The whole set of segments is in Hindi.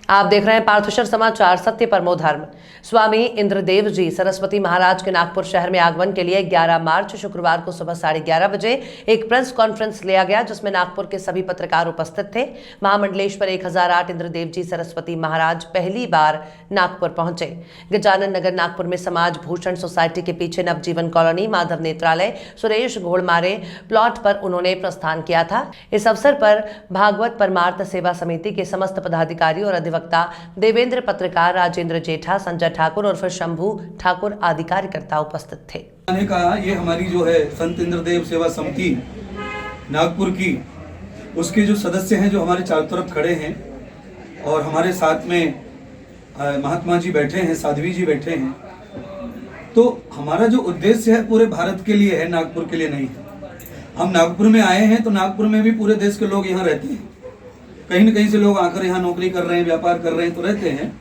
आप देख रहे हैं पार्थशर समाचार, सत्य परमो धर्म। स्वामी इंद्रदेव जी सरस्वती महाराज के नागपुर शहर में आगमन के लिए 11 मार्च शुक्रवार को सुबह 11:30 बजे एक प्रेस कॉन्फ्रेंस लिया गया, जिसमें नागपुर के सभी पत्रकार उपस्थित थे। महामंडलेश्वर 1008 इंद्रदेव जी सरस्वती महाराज पहली बार नागपुर पहुंचे। गजानन नगर नागपुर में समाज भूषण सोसाइटी के पीछे नवजीवन कॉलोनी, माधव नेत्रालय, सुरेश घोड़मारे प्लॉट पर उन्होंने प्रस्थान किया था। इस अवसर पर भागवत परमार्थ सेवा समिति के समस्त पदाधिकारी और वक्ता देवेंद्र, पत्रकार राजेंद्र जेठा, संजय ठाकुर और फिर शंभू ठाकुर आदि कार्यकर्ता उपस्थित थे। ये हमारी जो है संत इंद्रदेव सेवा समिति नागपुर की, उसके जो सदस्य हैं जो हमारे चारों तरफ खड़े हैं और हमारे साथ में महात्मा जी बैठे हैं, साध्वी जी बैठे हैं, तो हमारा जो उद्देश्य है पूरे भारत के लिए है, नागपुर के लिए नहीं है। हम नागपुर में आए हैं तो नागपुर में भी पूरे देश के लोग यहाँ रहते हैं, कहीं न कहीं से लोग आकर यहाँ नौकरी कर रहे हैं, व्यापार कर रहे हैं तो रहते हैं।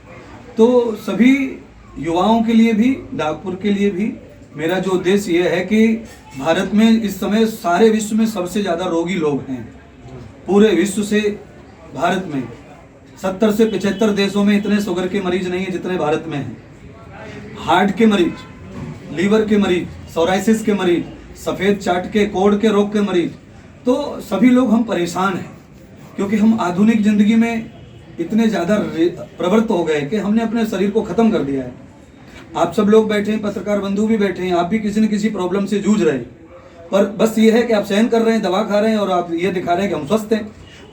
तो सभी युवाओं के लिए भी, नागपुर के लिए भी मेरा जो उद्देश्य ये है कि भारत में इस समय सारे विश्व में सबसे ज़्यादा रोगी लोग हैं। पूरे विश्व से भारत में 70 से 75 देशों में इतने शुगर के मरीज नहीं है जितने भारत में हैं। हार्ट के मरीज, लीवर के मरीज, सोराइसिस के मरीज, सफ़ेद चाट के कोढ़ के रोग के मरीज, तो सभी लोग हम परेशान हैं क्योंकि हम आधुनिक जिंदगी में इतने ज़्यादा प्रवृत्त हो गए कि हमने अपने शरीर को ख़त्म कर दिया है। आप सब लोग बैठे हैं, पत्रकार बंधु भी बैठे हैं, आप भी किसी न किसी प्रॉब्लम से जूझ रहे हैं, पर बस ये है कि आप सहन कर रहे हैं, दवा खा रहे हैं और आप ये दिखा रहे हैं कि हम स्वस्थ हैं।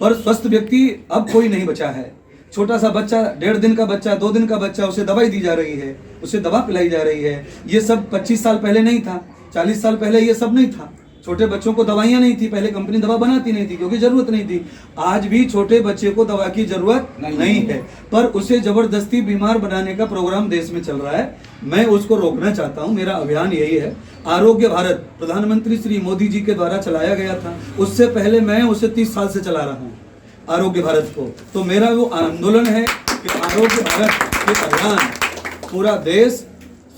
पर स्वस्थ व्यक्ति अब कोई नहीं बचा है। छोटा सा बच्चा, 1.5 दिन का बच्चा, 2 दिन का बच्चा, उसे दवाई दी जा रही है, उसे दवा पिलाई जा रही है। ये सब 25 साल पहले नहीं था, 40 साल पहले ये सब नहीं था। छोटे बच्चों को दवाइयाँ नहीं थी, पहले कंपनी दवा बनाती नहीं थी क्योंकि जरूरत नहीं थी। आज भी छोटे बच्चे को दवा की जरूरत नहीं है, पर उसे जबरदस्ती बीमार बनाने का प्रोग्राम देश में चल रहा है। मैं उसको रोकना चाहता हूँ। मेरा अभियान यही है। आरोग्य भारत प्रधानमंत्री श्री मोदी जी के द्वारा चलाया गया था, उससे पहले मैं उसे 30 साल से चला रहा हूँ आरोग्य भारत को। तो मेरा वो आंदोलन है कि आरोग्य भारत के अभियान, पूरा देश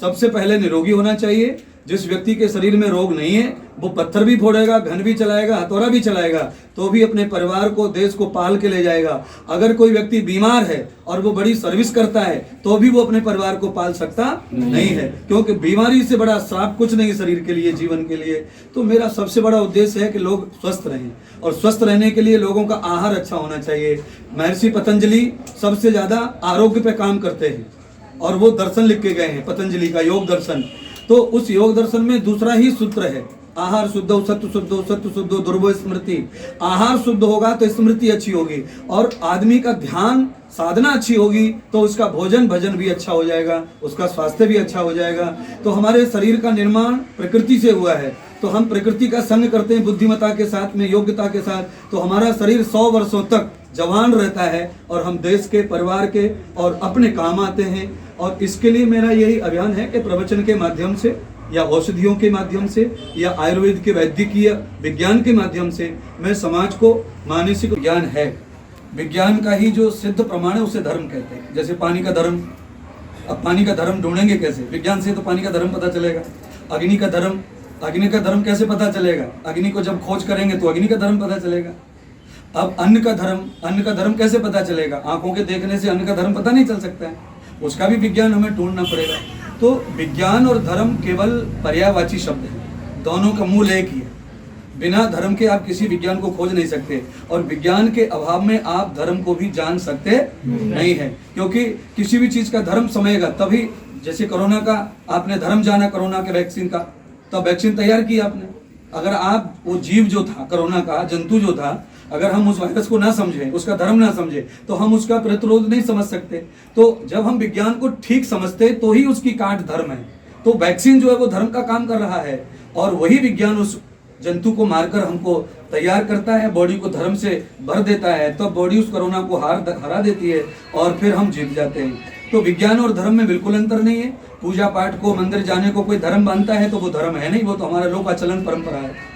सबसे पहले निरोगी होना चाहिए। जिस व्यक्ति के शरीर में रोग नहीं है वो पत्थर भी फोड़ेगा, घन भी चलाएगा, हथौड़ा भी चलाएगा, तो भी अपने परिवार को, देश को पाल के ले जाएगा। अगर कोई व्यक्ति बीमार है और वो बड़ी सर्विस करता है तो भी वो अपने परिवार को पाल सकता नहीं है, क्योंकि बीमारी से बड़ा श्राप कुछ नहीं शरीर के लिए, जीवन के लिए। तो मेरा सबसे बड़ा उद्देश्य है कि लोग स्वस्थ रहें, और स्वस्थ रहने के लिए लोगों का आहार अच्छा होना चाहिए। महर्षि पतंजलि सबसे ज्यादा आरोग्य पे काम करते हैं और वो दर्शन लिख के गए हैं, पतंजलि का योग दर्शन। तो उस योग दर्शन में दूसरा ही सूत्र है, आहार शुद्धो सत्व शुद्धो, सत्व शुद्धो दुर्बो स्मृति। आहार शुद्ध होगा तो स्मृति अच्छी होगी, और आदमी का ध्यान साधना अच्छी होगी तो उसका भोजन भजन भी अच्छा हो जाएगा, उसका स्वास्थ्य भी अच्छा हो जाएगा। तो हमारे शरीर का निर्माण प्रकृति से हुआ है, तो हम प्रकृति का संग करते हैं बुद्धिमत्ता के साथ में, योग्यता के साथ, तो हमारा शरीर 100 वर्षों तक जवान रहता है और हम देश के, परिवार के और अपने काम आते हैं। और इसके लिए मेरा यही अभियान है कि प्रवचन के माध्यम से या औषधियों के माध्यम से या आयुर्वेद के वैद्यकीय विज्ञान के माध्यम से मैं समाज को, मानसिक विज्ञान है, विज्ञान का ही जो सिद्ध प्रमाण है उसे धर्म कहते हैं। जैसे पानी का धर्म, अब पानी का धर्म ढूंढेंगे कैसे? विज्ञान से तो पानी का धर्म पता चलेगा। अग्नि का धर्म, अग्नि का धर्म कैसे पता चलेगा? अग्नि को जब खोज करेंगे तो अग्नि का धर्म पता चलेगा। अब अन्न का धर्म, अन्न का धर्म कैसे पता चलेगा? आंखों के देखने से अन्न का धर्म पता नहीं चल सकता है, उसका भी विज्ञान हमें ढूंढना पड़ेगा। तो विज्ञान और धर्म केवल पर्यायवाची शब्द है, दोनों का मूल एक ही है। बिना धर्म के आप किसी विज्ञान को खोज नहीं सकते, और विज्ञान के अभाव में आप धर्म को भी जान सकते नहीं है, क्योंकि किसी भी चीज का धर्म समझेगा तभी। जैसे कोरोना का आपने धर्म जाना, कोरोना के वैक्सीन का, तब वैक्सीन तैयार की आपने। अगर आप वो जीव जो था, कोरोना का जंतु जो था, अगर हम उस वायरस को ना समझें, उसका धर्म ना समझें, तो हम उसका प्रतिरोध नहीं समझ सकते। तो जब हम विज्ञान को ठीक समझते तो ही उसकी काट धर्म है। तो वैक्सीन जो है वो धर्म का काम कर रहा है, और वही विज्ञान उस जंतु को मारकर हमको तैयार करता है, बॉडी को धर्म से भर देता है, तब तो बॉडी उस कोरोना को हरा देती है और फिर हम जीत जाते हैं। तो विज्ञान और धर्म में बिल्कुल अंतर नहीं है। पूजा पाठ को, मंदिर जाने को कोई धर्म मानता है तो वो धर्म है नहीं, वो तो हमारा लोक आचरण परंपरा है।